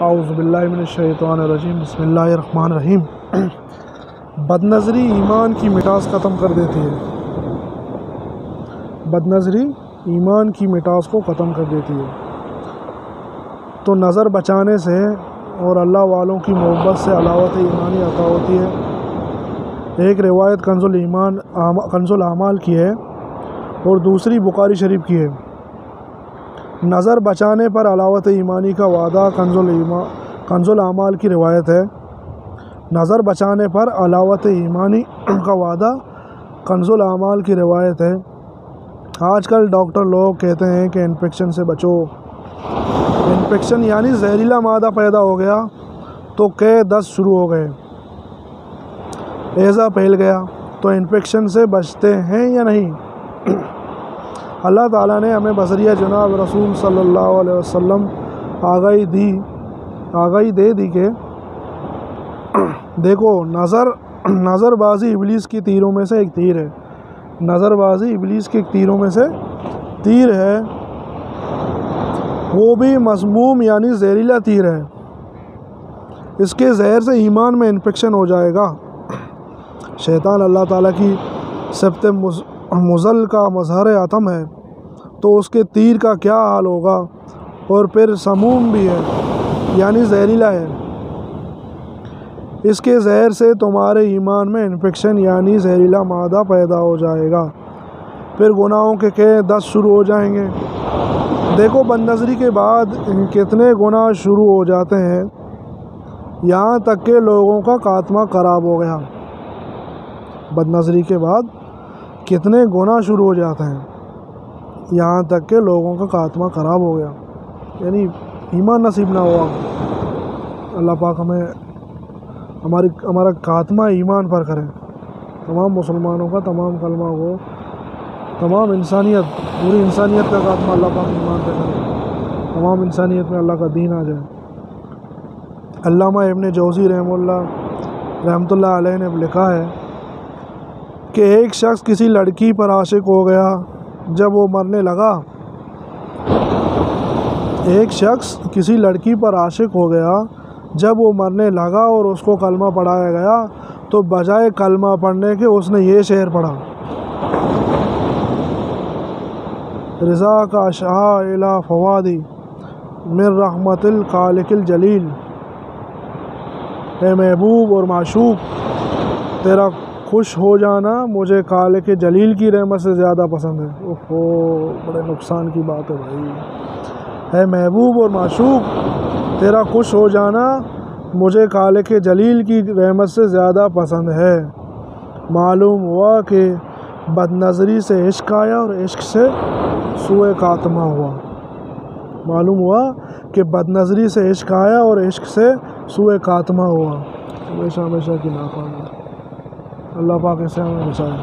اعوذ باللہ من الشیطان الرجیم، بسم اللہ الرحمن الرحیم۔ بد نظری ایمان کی مٹاس ختم کر دیتی ہے۔ بد نظری ایمان کی مٹاس کو ختم کر دیتی ہے، تو نظر بچانے سے اور اللہ والوں کی محبت سے علاوت ایمانی عطا ہوتی ہے۔ ایک روایت کنز الاعمال کی ہے اور دوسری بخاری شریف کی ہے۔ نظر بچانے پر علاوت ایمانی کا وعدہ کنز الاعمال کی روایت ہے۔ نظر بچانے پر علاوت ایمانی کا وعدہ کنز الاعمال کی روایت ہے۔ آج کل ڈاکٹر لوگ کہتے ہیں کہ انفیکشن سے بچو، انفیکشن یعنی زہریلا مادہ پیدا ہو گیا تو دست شروع ہو گئے، ہیضہ پھیل گیا، تو انفیکشن سے بچتے ہیں یا نہیں؟ اللہ تعالیٰ نے ہمیں بذریعہ جناب رسول صلی اللہ علیہ وسلم آگاہی دے دی کہ دیکھو نظر بازی ابلیس کی تیروں میں سے ایک تیر ہے۔ نظر بازی ابلیس کے تیروں میں سے تیر ہے، وہ بھی مسموم یعنی زہریلا تیر ہے۔ اس کے زہر سے ایمان میں انفیکشن ہو جائے گا۔ شیطان اللہ تعالیٰ کی صفت مضل کا مظہر عتم ہے، تو اس کے تیر کا کیا حال ہوگا؟ اور پھر سموم بھی ہے یعنی زہریلا ہے۔ اس کے زہر سے تمہارے ایمان میں انفیکشن یعنی زہریلا مادہ پیدا ہو جائے گا، پھر گناہوں کے دست شروع ہو جائیں گے۔ دیکھو بد نظری کے بعد کتنے گناہ شروع ہو جاتے ہیں، یہاں تک کہ لوگوں کا خاتمہ خراب ہو گیا۔ بد نظری کے بعد کتنے گناہ شروع ہو جاتے ہیں، یہاں تک کہ لوگوں کا خاتمہ خراب ہو گیا، یعنی ایمان نصیب نہ ہوا۔ اللہ پاک ہمیں ہمارا خاتمہ ایمان پر کریں۔ تمام مسلمانوں کا، تمام کلمہ کو، تمام انسانیت، پوری انسانیت کا خاتمہ اللہ پاک ایمان پہ کریں، تمام انسانیت میں اللہ کا دین آ جائے۔ علامہ ابن جوزی رحمۃ اللہ علیہ نے لکھا ہے کہ ایک شخص کسی لڑکی پر عاشق ہو گیا، جب وہ مرنے لگا اور اس کو کلمہ پڑھایا گیا تو بجائے کلمہ پڑھنے کے اس نے یہ شعر پڑھا: رضا کا اشعاع الی فوادی من رحمت الخالق الجلیل۔ اے محبوب اور معشوق، تیرا خوش ہو جانا مجھے خالق جلیل کی رحمت سے زیادہ پسند ہے۔ بڑے نقصان کی بات ہے بھائی۔ اے محبوب اور معشوق، تیرا خوش ہو جانا مجھے خالق جلیل کی رحمت سے زیادہ پسند ہے۔ معلوم ہوا کہ بد نظری سے عشق آیا اور عشق سے سوء خاتمہ ہوا۔ معلوم ہوا کہ بد نظری سے عشق آیا اور عشق سے سوء خاتمہ ہوا۔ ہمیشہ کی ناکامی۔ اللہ پاک سے ہمیں بچائے۔